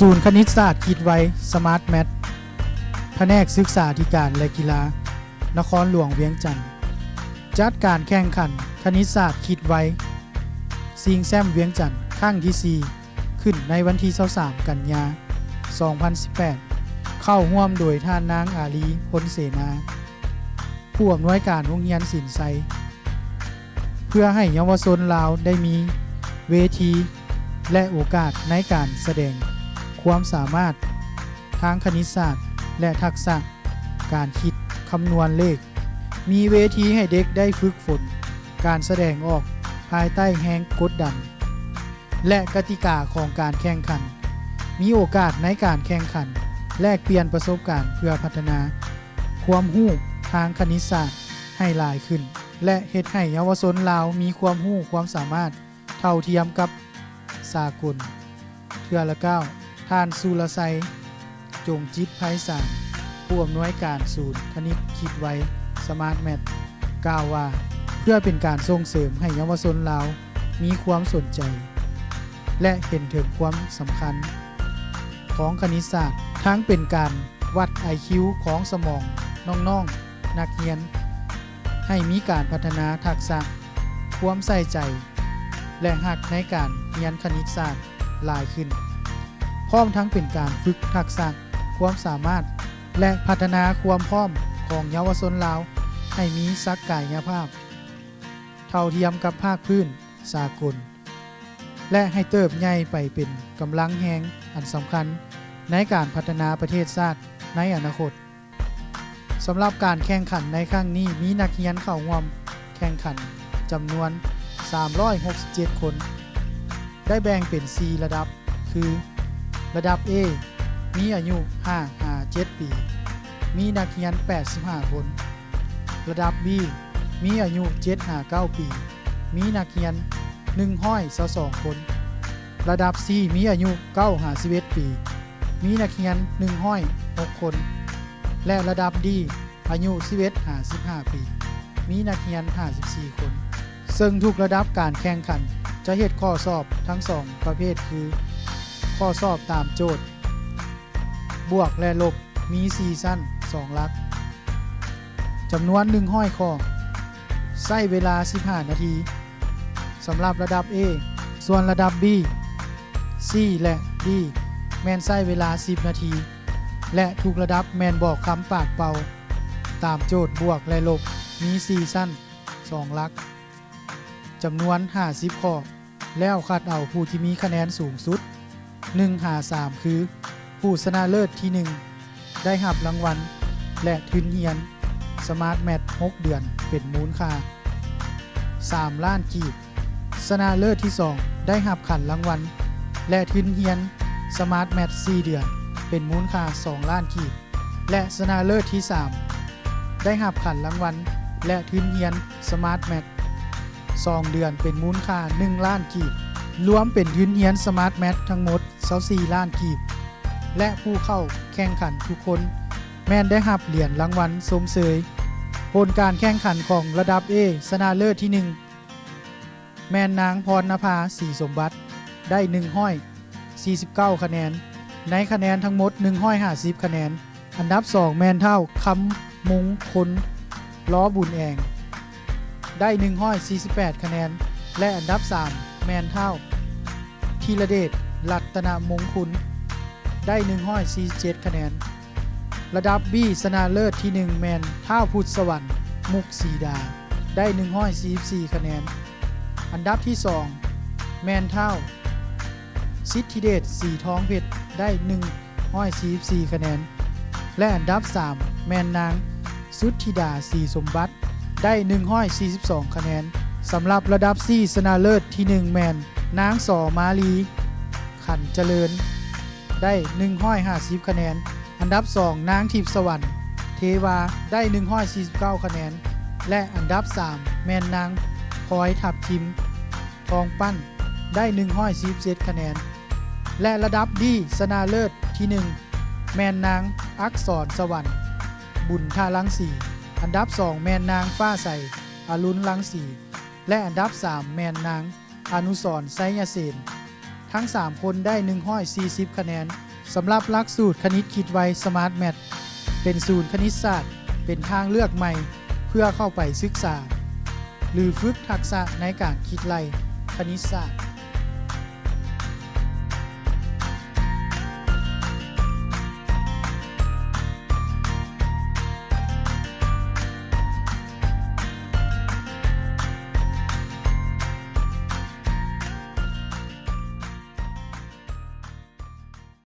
ศูนย์คณิตศาสตร์คิดไว้สมาร์ทแมทแผนกศึกษาธิการและกีฬานครหลวงเวียงจันทร์จัดการแข่งขันคณิตศาสตร์คิดไว้ซิงแซมเวียงจันทร์ครั้งที่4ขึ้นในวันที่23กันยายน2018เข้าร่วมโดยท่านนางอาลีพลเสนาผู้อำนวยการโรงเรียนศิลป์ไซเพื่อให้เยาวชนลาวได้มีเวทีและโอกาสในการแสดงความสามารถทางคณิตศาสตร์และทักษะการคิดคำนวณเลขมีเวทีให้เด็กได้ฝึกฝนการแสดงออกภายใต้แรงกดดันและกติกาของการแข่งขันมีโอกาสในการแข่งขันแลกเปลี่ยนประสบการณ์เพื่อพัฒนาความรู้ทางคณิตศาสตร์ให้หลายขึ้นและเฮ็ดให้เยาวชนลาวมีความรู้ความสามารถเท่าเทียมกับสากลเทื่อละ9ท่านสุรไสจงจิตไพศาลผู้อำนวยการศูนย์คณิตคิดไว้สมาร์ทแมทกล่าวว่าเพื่อเป็นการส่งเสริมให้เยาวชนลาวมีความสนใจและเห็นถึงความสำคัญของคณิตศาสตร์ทั้งเป็นการวัด IQ ของสมองน้องๆนักเรียนให้มีการพัฒนาทักษะความใส่ใจและหักในการเรียนคณิตศาสตร์หลายขึ้นพร้อมทั้งเป็นการฝึกทักษะความสามารถและพัฒนาความพร้อมของเยาวชนลาวให้มีศักยภาพเท่าเทียมกับภาคพื้นสากลและให้เติบใหญ่ไปเป็นกำลังแรงอันสำคัญในการพัฒนาประเทศชาติในอนาคตสำหรับการแข่งขันในครั้งนี้มีนักเรียนเข้าร่วมแข่งขันจำนวน367คนได้แบ่งเป็น4ระดับคือระดับ A มีอายุ5-7 ปีมีนักเรียน85คนระดับ B มีอายุ7-9 ปีมีนักเรียน122คนระดับ C มีอายุ9-11 ปีมีนักเรียน106คนและระดับ D อายุ11-15 ปีมีนักเรียน54คนซึ่งทุกระดับการแข่งขันจะเฮ็ดข้อสอบทั้ง2ประเภทคือข้อสอบตามโจทย์บวกและลบมี4ชั้น2หลักจำนวน100ข้อใช้เวลา15นาทีสำหรับระดับ A ส่วนระดับ B C และ D แม่นใช้เวลา10นาทีและทุกระดับแม่นบอกคำปากเป่าตามโจทย์บวกและลบมี4ชั้น2หลักจำนวน50ข้อแล้วคัดเอาผู้ที่มีคะแนนสูงสุด1-3คือผู้ชนะเลิศที่1ได้รับรางวัลและทุนเรียนสมาร์ทแมท6เดือนเป็นมูลค่า3ล้านกีบชนะเลิศที่2ได้รับขันรางวัลและทุนเรียนสมาร์ทแมท4เดือนเป็นมูลค่า2ล้านกีบและชนะเลิศที่3ได้รับขันรางวัลและทุนเรียนสมาร์ทแมท2เดือนเป็นมูลค่า1ล้านกีบรวมเป็นทุนเรียนสมาร์ทแมททั้งหมด24ล้านกีบและผู้เข้าแข่งขันทุกคนแม่นได้รับเหรียญรางวัลสมเสยผลการแข่งขันของระดับ A ชนะเลิศที่1แม่นนางพรณภาศรีสมบัติได้149คะแนนในคะแนนทั้งหมด150คะแนนอันดับ2แม่นเท่าคำมงคลล้อบุญแองได้148คะแนนและอันดับ3แม่นเท่าธีรเดชรัตนมงคลได้147คะแนนระดับ B ชนะเลิศที่1แม่นเท่าพุทธสวรรค์มุกศรีดาได้144คะแนนอันดับที่2แม่นเท่าสิทธิเดชสีทองเพชรได้144คะแนนและอันดับ3แม่นนางสุทธิดาสีสมบัติได้142คะแนนสำหรับระดับ C ชนะเลิศที่1แม่นนางสอมาลีขันเจริญได้150คะแนนอันดับ2นางทิพย์สวรรค์เทวาได้149คะแนนและอันดับ3แม่นนางพลอยทับทิมทองปั้นได้147คะแนนและระดับดีชนะเลิศที่1แม่นนางอักษรสวรรค์บุญท่าลังสีอันดับ2แม่นนางฟ้าใสอรุณลังสีและอันดับ3แม่นนางอนุสรณ์ไสยเสนท ทั้ง 3 คนได้ 140 คะแนนสำหรับหลักสูตรคณิตคิดไว Smart Math เป็นศูนย์คณิตศาสตร์เป็นทางเลือกใหม่เพื่อเข้าไปศึกษาหรือฝึกทักษะในการคิดไล่คณิตศาสตร์